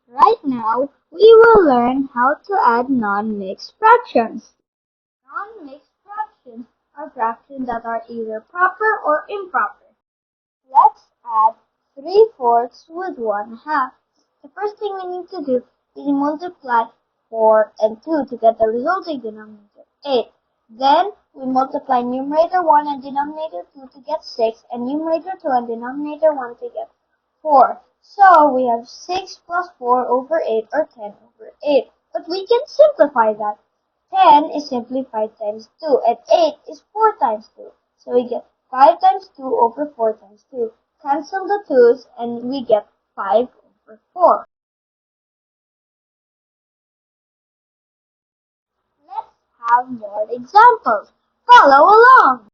Right now, we will learn how to add non-mixed fractions. Non-mixed fractions are fractions that are either proper or improper. Let's add 3/4 with 1/2. The first thing we need to do is multiply 4 and 2 to get the resulting denominator, 8. Then we multiply numerator 1 and denominator 2 to get 6, and numerator 2 and denominator 1 to get 4. So we have 6 plus 4 over 8, or 10 over 8. But we can simplify that. 10 is simply 5 times 2, and 8 is 4 times 2. So we get 5 times 2 over 4 times 2. Cancel the 2's, and we get 5 over 4. Let's have more examples. Follow along!